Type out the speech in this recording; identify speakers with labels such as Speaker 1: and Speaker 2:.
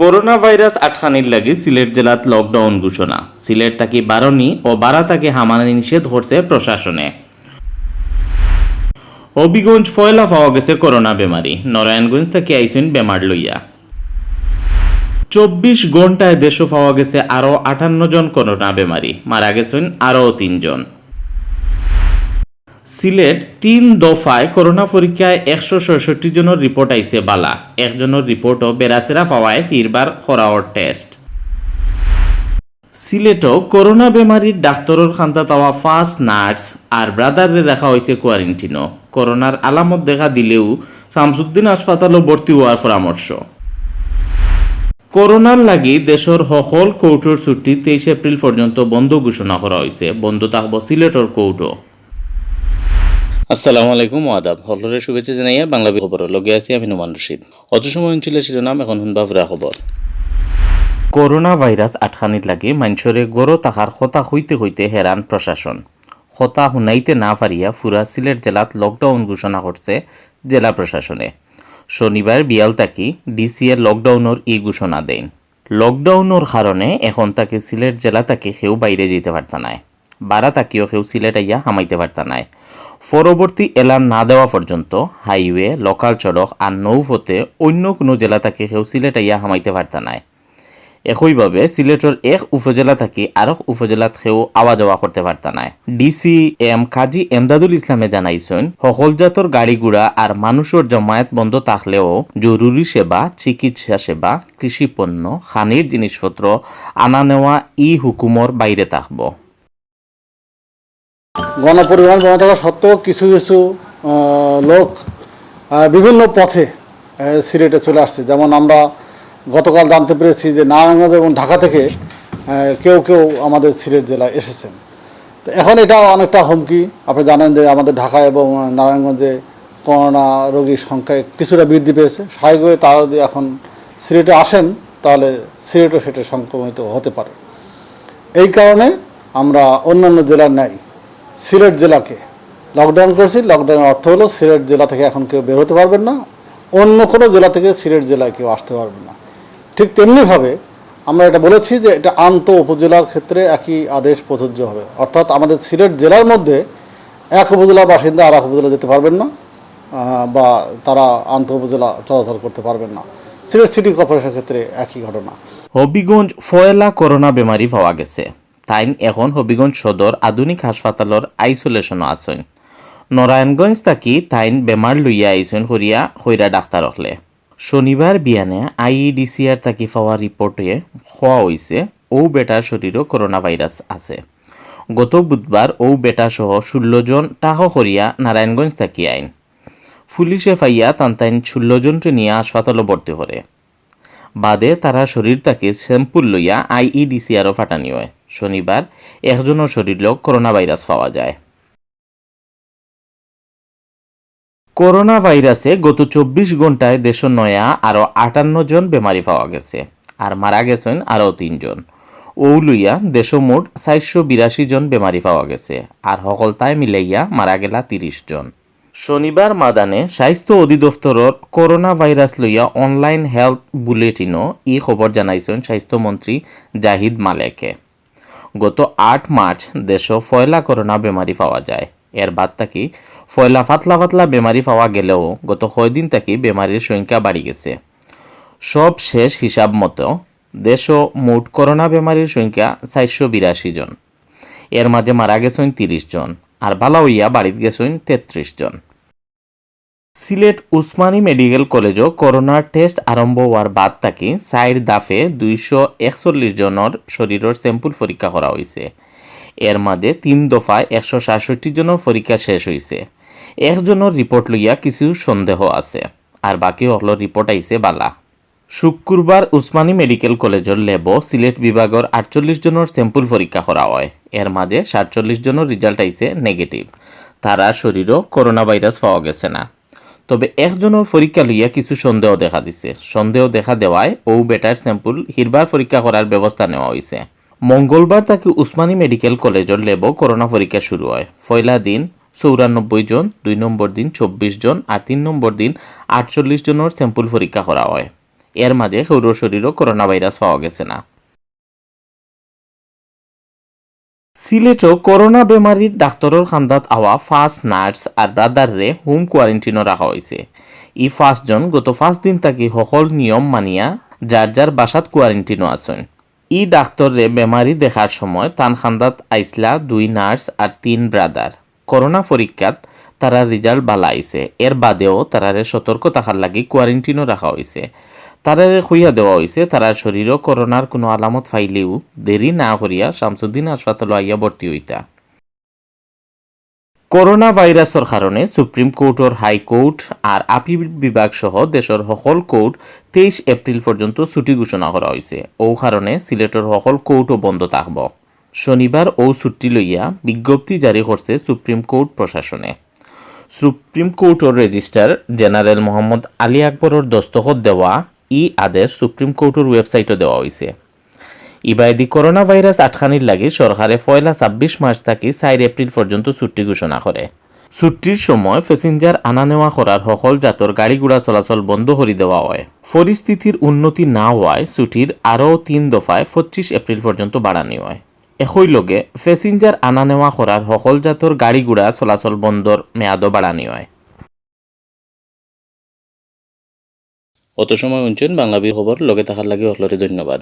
Speaker 1: Corona virus আটকানির লাগি Sylhet জেলাত lockdown ঘোষণা। সিলেট থাকি বারণী ও বারা তাকে হামানি নিষেধ করছে প্রশাসনে। হবিগঞ্জ ফয়লা পাওয়া গেছে করোনা বেমারি। নারায়ণগঞ্জ থেকে আইসেন বেমার লইয়া। 24 ঘন্টায় দেশে পাওয়া গেছে আরও 58 জন করোনা বেমারি, মারা গেছেন আরও 3 জন। সিলেট 3 দফায় করোনা পরীক্ষায় 166 জনের রিপোর্ট আইছে বালা। একজনের রিপোর্টও বেড়াচেরা পাওয়ায় হিরবার খরাওর টেস্ট। সিলেটও করোনা বেমারির ডাক্তরের খান্তা তাওয়া 5 নার্স আর ব্রাদারে রাখা হয়েছে কোয়ারেন্টিনও। করোনার আলামত দেখা দিলেও শামসুদ্দিন হাসপাতালে ভর্তি হওয়ার পরামর্শ। করোনার লাগি দেশের সকল কোর্টের ছুটি 23 এপ্রিল পর্যন্ত বন্ধ ঘোষণা করা হয়েছে। বন্ধ থাকব সিলেটের কোর্টও। আসসালামু আলাইকুম, আদাব। সকলের শুভেচ্ছা জানাইয়া বাংলা খবর লগে আছি আমি নোমান রশিদ। অত সময় অঞ্চলের শিরোনাম, এখন শুনবা ফুরা খবর। করোনা ভাইরাস আটকানির লাগে মানুষরে গড় থাকার কথা হইতে হইতে হেরান প্রশাসন। কথা শুনাইতে না পারিয়া ফুরা সিলেট জেলাত লকডাউন ঘোষণা করছে জেলা প্রশাসনে। শনিবার বিয়াল তাকি ডিসিএ লকডাউনের ই ঘোষণা দেন। লকডাউনের কারণে এখন তাকে সিলেট জেলা তাকে কেউ বাইরে যেতে পারতা নাই। বারা তাকিও কেউ সিলেট আইয়া হামাইতে পারতা নাই। পরবর্তী এলান না দেওয়া পর্যন্ত হাইওয়ে, লোকাল সড়ক আর নৌপথে অন্য কোনো জেলা তাকে কেউ সিলেট আইয়া হামাইতে পারতা নাই। একইভাবে সিলেটের এক উপজেলা থাকি আরো উপজেলাত কেউ আওয়া যাওয়া করতে পারতা নাই। ডিসি এম কাজী এমদাদুল ইসলামে জানাইছেন, সকল জাতর গাড়ি ঘোড়া আর মানুষের জমায়েত বন্ধ থাকলেও জরুরি সেবা, চিকিৎসা সেবা, কৃষি পণ্য, খানির জিনিসপত্র আনা নেওয়া ই হুকুমর বাইরে থাকব।
Speaker 2: গণপরিবহন বন্ধ থাকা সত্ত্বেও কিছু কিছু লোক বিভিন্ন পথে সিলেটে চলে আসছে। যেমন আমরা গতকাল জানতে পেরেছি যে নারায়ণগঞ্জ এবং ঢাকা থেকে কেউ কেউ আমাদের সিলেট জেলায় এসেছেন। তো এখন এটা অনেকটা হুমকি। আপনি জানেন যে আমাদের ঢাকা এবং নারায়ণগঞ্জে করোনা রোগীর সংখ্যা কিছুটা বৃদ্ধি পেয়েছে। স্বাভাবিকভাবে তারা যদি এখন সিলেটে আসেন তাহলে সিলেটও সেটা সংক্রমিত হতে পারে। এই কারণে আমরা অন্যান্য জেলার ন্যায় সিলেট জেলাকে লকডাউন করেছি। লকডাউনের অর্থ হলো সিলেট জেলা থেকে এখন কেউ বের হতে পারবেন না, অন্য কোনো জেলা থেকে সিলেট জেলায় কেউ আসতে পারবেন না। ঠিক তেমনিভাবে আমরা এটা বলেছি যে এটা আন্ত উপজেলার ক্ষেত্রে একই আদেশ প্রযোজ্য হবে। অর্থাৎ আমাদের সিলেট জেলার মধ্যে এক উপজেলার বাসিন্দা আর এক উপজেলা যেতে পারবেন না, বা তারা আন্ত উপজেলা চলাচল করতে পারবেন না। সিলেট সিটি কর্পোরেশনের ক্ষেত্রে একই ঘটনা।
Speaker 1: হবিগঞ্জ ফয়লা করোনা বেমারি পাওয়া গেছে। তাইন এখন হবিগঞ্জ সদর আধুনিক হাসপাতালের আইসোলেশনও আছেন। নারায়ণগঞ্জ থাকি তাইন বেমার লইয়া আইসেন হইরা ডাক্তার হলে। শনিবার বিয়ানে আইইডিসিআর থাকি পাওয়া রিপোর্টে হওয়া হয়েছে ও বেটার শরীরও করোনা ভাইরাস আছে। গত বুধবার ও বেটা সহ 16 জন টাহ করিয়া নারায়ণগঞ্জ থাকি আইন। পুলিশে ফাইয়া তান্তাইন 16 জনকে নিয়ে হাসপাতালে ভর্তি করে। বাদে তারা শরীর তাকে স্যাম্পুল লইয়া আইইডিসিআরও ফাটানি হয়। শনিবার একজনের শরীরেও করোনা ভাইরাস পাওয়া যায়। করোনা ভাইরাসে গত 24 ঘন্টায় দেশের নয়া আরও 58 জন বেমারি পাওয়া গেছে আর মারা গেছেন আরও 3 জন। ও লইয়া দেশ মোট 482 জন বেমারি পাওয়া গেছে আর সকলতায় মিলাইয়া মারা গেলা 30 জন। শনিবার মাদানে স্বাস্থ্য অধিদপ্তরের করোনা ভাইরাস লইয়া অনলাইন হেলথ বুলেটিনও ই খবর জানাইছেন স্বাস্থ্যমন্ত্রী জাহিদ মালেকে। গত 8 মার্চ দেশ ফয়লা করোনা বেমারি পাওয়া যায়। এর বাদ থাকি ফয়লা পাতলা পাতলা বেমারি পাওয়া গেলেও গত কয়দিন থাকি বেমারির সংখ্যা বাড়ি গেছে। সব শেষ হিসাব মতো দেশ মোট করোনা বেমারির সংখ্যা 482 জন। এর মাঝে মারা গেছেন 30 জন আর বালা হইয়া বাড়িতে গেছেন 33 জন। সিলেট উসমানী মেডিকেল কলেজও করোনার টেস্ট আরম্ভ হওয়ার বাদ থাকি 4 দাফে 241 জনের শরীরের স্যাম্পল পরীক্ষা করা হয়েছে। এর মাঝে 3 দফায় 166 জনের পরীক্ষা শেষ হয়েছে। একজনের রিপোর্ট লইয়া কিছু সন্দেহ আছে আর বাকি হলো রিপোর্ট আইছে বালা। শুক্রবার উসমানী মেডিকেল কলেজের ল্যাবও সিলেট বিভাগের 48 জনের স্যাম্পল পরীক্ষা করা হয়। এর মাঝে 47 জনের রেজাল্ট আইছে নেগেটিভ। তারা শরীরও করোনা ভাইরাস পাওয়া গেছে না। তবে একজনের পরীক্ষা লইয়া কিছু সন্দেহ দেখা দিছে। সন্দেহ দেখা দেওয়ায় ও বেটার স্যাম্পল হিরবার পরীক্ষা করার ব্যবস্থা নেওয়া হয়েছে। মঙ্গলবার তাকে উসমানী মেডিকেল কলেজের ল্যাবও করোনা পরীক্ষা শুরু হয়। পয়লা দিন 94 জন, 2 নম্বর দিন 24 জন আর 3 নম্বর দিন 48 জনের স্যাম্পল পরীক্ষা করা হয়। এর মাঝে কারোর শরীরও করোনা ভাইরাস পাওয়া গেছে না। সিলেটও করোনা বেমারির ডাক্তরের খান্দাত আওয়া 5 নার্স আর ব্রাদাররে হোম কোয়ারেন্টিনও রাখা হয়েছে। ই 5 জন গত 5 দিন থাকি সকল নিয়ম মানিয়া যার যার বাসাত কোয়ারেন্টিনও আছেন। ই ডাক্তররে বেমারি দেখার সময় তান খান্দাত আইসলা 2 নার্স আর 3 ব্রাদার। করোনা পরীক্ষাত তারা রেজাল্ট বালা আইছে। এর বাদেও তারারে সতর্ক থাকার লাগি কোয়ারেন্টিনও রাখা হয়েছে। তারারে খুইয়া দেওয়া হয়েছে তারার শরীরও করোনার কোনো আলামত ফাইলেও দেরি না করিয়া শামসুদ্দিন হাসপাতাল আইয়া ভর্তি হইতা। করোনা ভাইরাসের কারণে সুপ্রিম কোর্টর হাইকোর্ট আর আপিল বিভাগ সহ দেশের সকল কোর্ট 23 এপ্রিল পর্যন্ত ছুটি ঘোষণা করা হয়েছে। ও কারণে সিলেটের সকল কোর্টও বন্ধ থাকব। শনিবার ও ছুটি লইয়া বিজ্ঞপ্তি জারি করছে সুপ্রিম কোর্ট প্রশাসনে। সুপ্রিম কোর্টের রেজিস্ট্রার জেনারেল মোহাম্মদ আলী আকবরের দস্তখত দেওয়া ই আদেশ সুপ্রিম কোর্টের ওয়েবসাইটও দেওয়া হয়েছে। ইবাইদি করোনা ভাইরাস আটকানির লাগি সরকারে 26 মার্চ থাকি 4 এপ্রিল পর্যন্ত ছুটি ঘোষণা করে। ছুটির সময় প্যাসেঞ্জার আনা নেওয়া করার সকল জাতর গাড়ি ঘোড়া চলাচল বন্ধ করে দেওয়া হয়। পরিস্থিতির উন্নতি না হওয়ায় ছুটির আরও 3 দফায় 25 এপ্রিল পর্যন্ত বাড়ানো হয়। একই লগে প্যাসেঞ্জার আনা নেওয়া করার সকল জাতর গাড়ি ঘোড়া চলাচল বন্ধর মেয়াদও বাড়ানো হয়। অত সময় উঞ্চন বাংলাবীর খবর লগে থাকার লাগে হলরে ধন্যবাদ।